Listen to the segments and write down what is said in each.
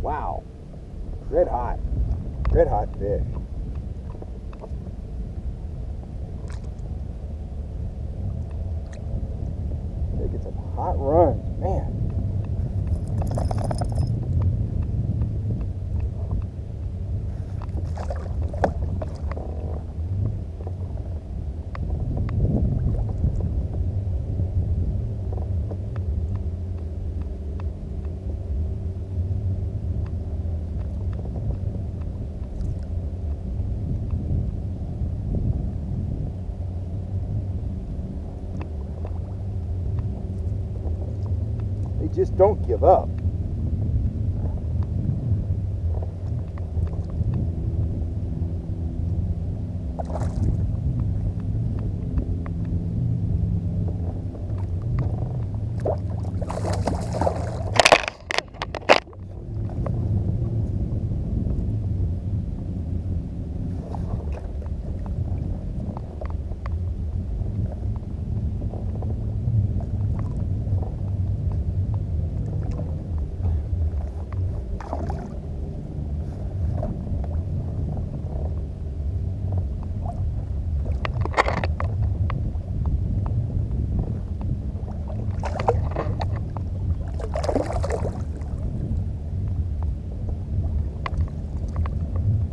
Wow. Red hot fish. Taking some hot runs, man. They just don't give up.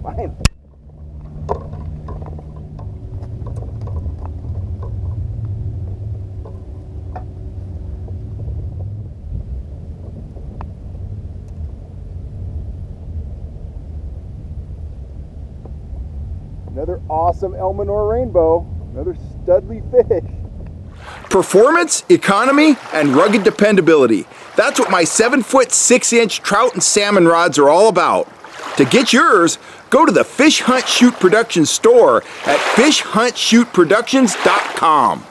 Fine. Another awesome Elminor rainbow, another studly fish. Performance, economy, and rugged dependability. That's what my 7-foot 6-inch trout and salmon rods are all about. To get yours, go to the Fish Hunt Shoot Productions store at fishhuntshootproductions.com.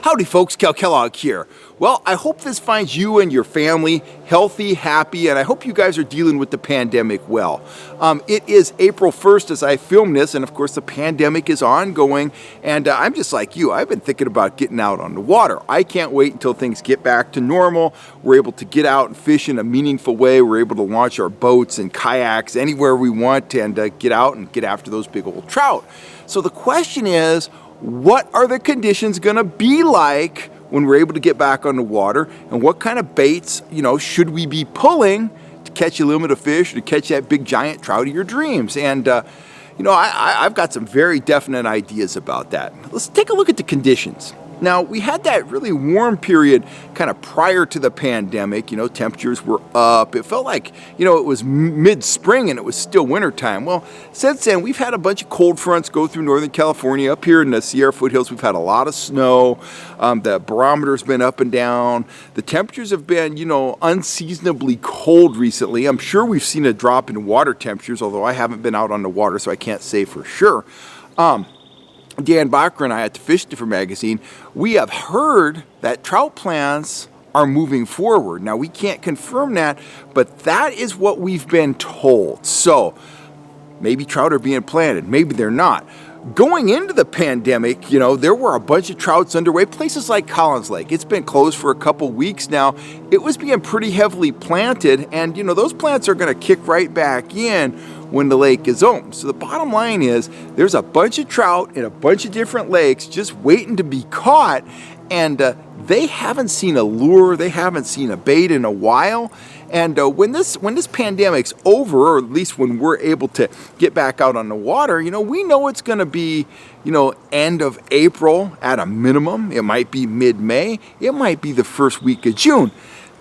Howdy folks, Cal Kellogg here. Well, I hope this finds you and your family healthy, happy, and I hope you guys are dealing with the pandemic well. It is April 1st as I film this, and of course the pandemic is ongoing, and I'm just like you. I've been thinking about getting out on the water. I can't wait until things get back to normal. We're able to get out and fish in a meaningful way. We're able to launch our boats and kayaks anywhere we want and get out and get after those big old trout. So the question is, what are the conditions going to be like when we're able to get back on the water, and what kind of baits, should we be pulling to catch a limit of fish or to catch that big giant trout of your dreams? And I've got some very definite ideas about that. Let's take a look at the conditions. Now, we had that really warm period kind of prior to the pandemic. Temperatures were up. It felt like, it was mid-spring and it was still wintertime. Well, since then, we've had a bunch of cold fronts go through Northern California. Up here in the Sierra foothills, we've had a lot of snow. The barometer's been up and down. The temperatures have been, unseasonably cold recently. I'm sure we've seen a drop in water temperatures, although I haven't been out on the water, so I can't say for sure. Dan Bacher and I at the Fish Stiffer magazine, we have heard that trout plants are moving forward. Now, we can't confirm that, but that is what we've been told. So, maybe trout are being planted, maybe they're not. Going into the pandemic, there were a bunch of trouts underway. Places like Collins Lake, it's been closed for a couple weeks now. It was being pretty heavily planted, and those plants are going to kick right back in when the lake is open. So the bottom line is there's a bunch of trout in a bunch of different lakes just waiting to be caught, and they haven't seen a lure, they haven't seen a bait in a while. And when this pandemic's over, or at least when we're able to get back out on the water, we know it's going to be, end of April at a minimum. It might be mid-May. It might be the first week of June.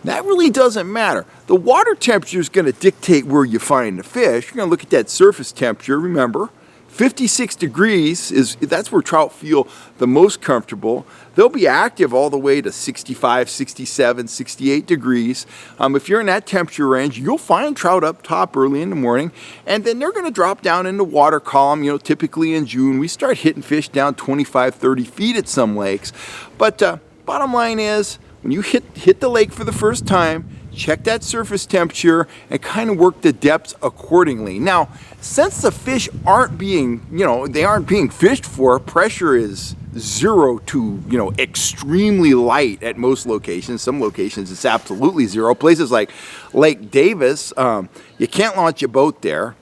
That really doesn't matter. The water temperature is going to dictate where you find the fish. You're going to look at that surface temperature. Remember, 56 degrees that's where trout feel the most comfortable. They'll be active all the way to 65, 67, 68 degrees. If you're in that temperature range, you'll find trout up top early in the morning, and then they're going to drop down in the water column. Typically in June, we start hitting fish down 25, 30 feet at some lakes. But bottom line is, when you hit the lake for the first time, check that surface temperature, and kind of work the depths accordingly. Now, since the fish aren't being, they aren't being fished for, pressure is 0 to, extremely light at most locations. Some locations it's absolutely 0. Places like Lake Davis, you can't launch a boat there.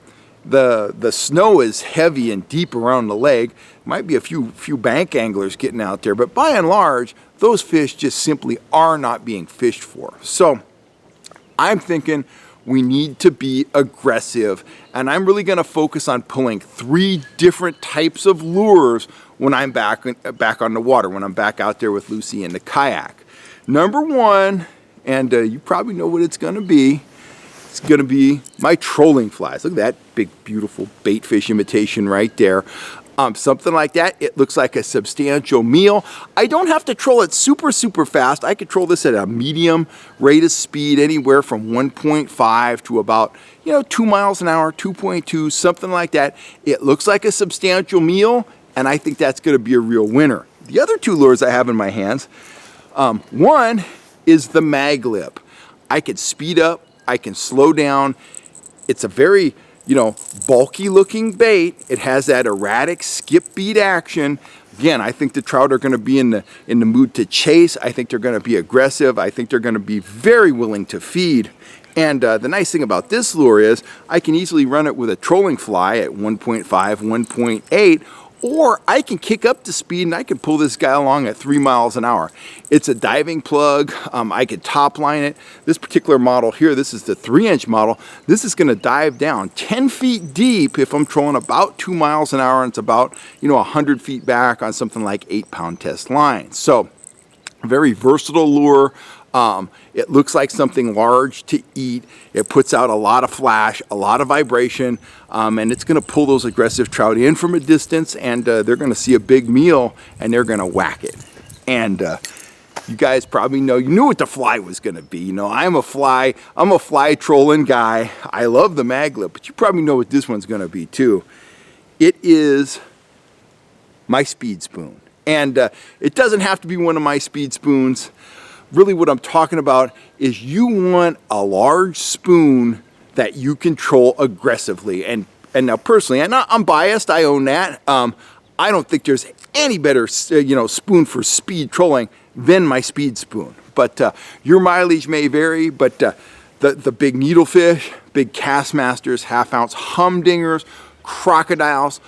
The snow is heavy and deep around the lake. Might be a few bank anglers getting out there, but by and large, those fish just simply are not being fished for. So I'm thinking we need to be aggressive, and I'm really going to focus on pulling 3 different types of lures when I'm back on the water, when I'm back out there with Lucy in the kayak. Number 1, and you probably know what it's going to be. It's going to be my trolling flies. Look at that big, beautiful bait fish imitation right there. Something like that. It looks like a substantial meal. I don't have to troll it super fast. I could troll this at a medium rate of speed, anywhere from 1.5 to about 2 miles an hour, 2.2, something like that. It looks like a substantial meal, and I think that's going to be a real winner. The other 2 lures I have in my hands, one is the mag lip. I can speed up, I can slow down. It's a very bulky looking bait. It has that erratic skip beat action. Again, I think the trout are going to be in the mood to chase. I think they're going to be aggressive. I think they're going to be very willing to feed. And the nice thing about this lure is I can easily run it with a trolling fly at 1.5, 1.8, or I can kick up to speed and I can pull this guy along at 3 miles an hour. It's a diving plug. I could top line it. This particular model here, this is the 3-inch model. This is going to dive down 10 feet deep if I'm trolling about 2 miles an hour, and it's about 100 feet back on something like 8-pound test line. So very versatile lure. It looks like something large to eat. It puts out a lot of flash, a lot of vibration, and it's going to pull those aggressive trout in from a distance, and they're going to see a big meal and they're going to whack it. And you guys probably know, you knew what the fly was going to be. I'm a fly trolling guy. I love the mag lip, but you probably know what this one's going to be too. It is my speed spoon, and it doesn't have to be one of my speed spoons. Really what I'm talking about is you want a large spoon that you control aggressively. And now personally, I'm biased, I own that. I don't think there's any better spoon for speed trolling than my speed spoon. But your mileage may vary, but the big needlefish, big Castmasters, half-ounce humdingers, crocodiles,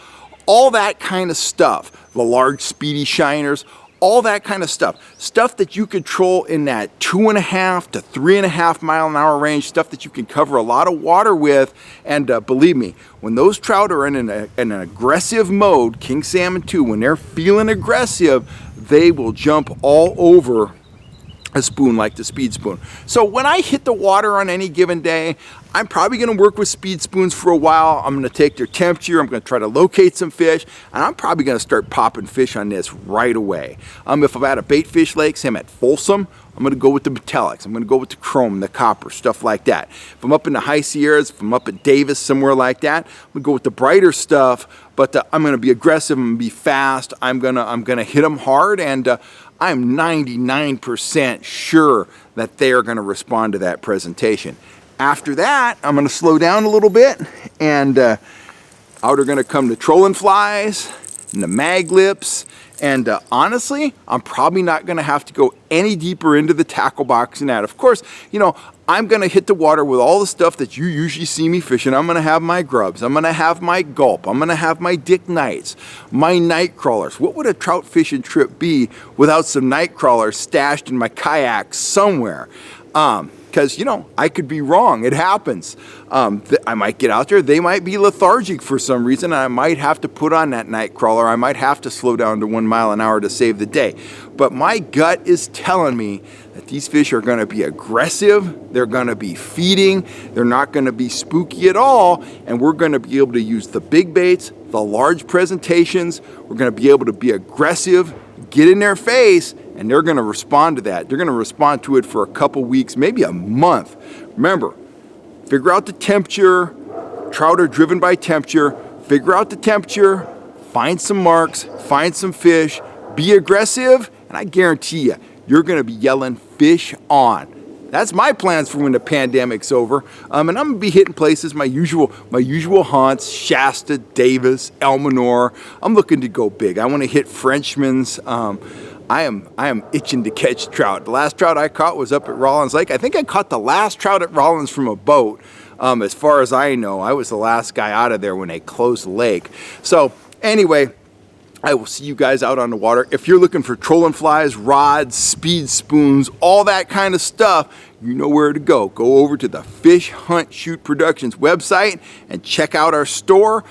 all that kind of stuff, the large speedy shiners, all that kind of stuff that you control in that 2.5 to 3.5 mile an hour range, stuff that you can cover a lot of water with. And believe me, when those trout are in an aggressive mode, king salmon too, when they're feeling aggressive, they will jump all over a spoon like the speed spoon. So when I hit the water on any given day, I'm probably going to work with speed spoons for a while. I'm going to take their temperature. I'm going to try to locate some fish, and I'm probably going to start popping fish on this right away. If I'm at a bait fish lake, say I'm at Folsom, I'm going to go with the metallics. I'm going to go with the chrome, the copper, stuff like that. If I'm up in the high Sierras, if I'm up at Davis, somewhere like that, I'm going to go with the brighter stuff, but I'm going to be aggressive. I'm going to be fast. I'm going to hit them hard, and I'm 99% sure that they are going to respond to that presentation. After that, I'm going to slow down a little bit, and out are going to come the trolling flies and the mag lips. And honestly, I'm probably not going to have to go any deeper into the tackle box than that. Of course, I'm going to hit the water with all the stuff that you usually see me fishing. I'm going to have my grubs. I'm going to have my gulp. I'm going to have my Dick Knights, my night crawlers. What would a trout fishing trip be without some night crawlers stashed in my kayak somewhere? Because, I could be wrong. It happens. I might get out there. They might be lethargic for some reason. And I might have to put on that night crawler. I might have to slow down to 1 mile an hour to save the day. But my gut is telling me that these fish are going to be aggressive. They're going to be feeding. They're not going to be spooky at all. And we're going to be able to use the big baits, the large presentations. We're going to be able to be aggressive, get in their face, and they're going to respond to that. They're going to respond to it for a couple weeks, maybe a month. Remember, figure out the temperature. Trout are driven by temperature. Figure out the temperature, find some marks, find some fish, be aggressive, and I guarantee you, you're going to be yelling fish on. That's my plans for when the pandemic's over. And I'm gonna be hitting places, my usual haunts: Shasta, Davis, Elminor. I'm looking to go big. I want to hit Frenchman's. I am itching to catch trout. The last trout I caught was up at Rollins Lake. I think I caught the last trout at Rollins from a boat. As far as I know, I was the last guy out of there when they closed the lake. So anyway, I will see you guys out on the water. If you're looking for trolling flies, rods, speed spoons, all that kind of stuff, you know where to go. Go over to the Fish Hunt Shoot Productions website and check out our store.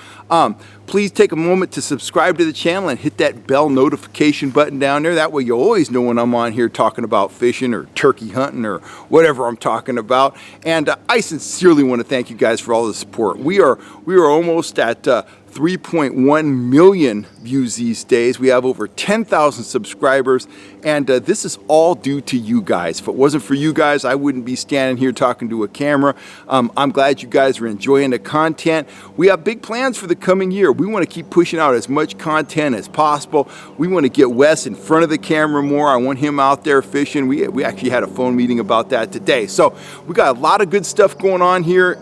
Please take a moment to subscribe to the channel and hit that bell notification button down there. That way you'll always know when I'm on here talking about fishing or turkey hunting or whatever I'm talking about. And I sincerely want to thank you guys for all the support. We are almost at 3.1 million views these days. We have over 10,000 subscribers, and this is all due to you guys. If it wasn't for you guys, I wouldn't be standing here talking to a camera. I'm glad you guys are enjoying the content. We have big plans for the coming year. We want to keep pushing out as much content as possible. We want to get Wes in front of the camera more. I want him out there fishing. We actually had a phone meeting about that today. So we got a lot of good stuff going on here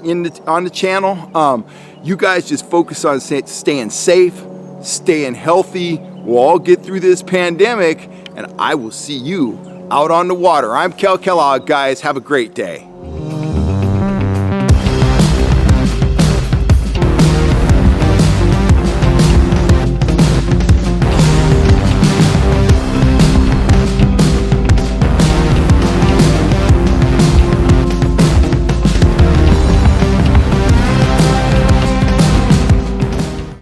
on the channel. You guys just focus on staying safe, staying healthy. We'll all get through this pandemic, and I will see you out on the water. I'm Kel Kellogg, guys. Have a great day.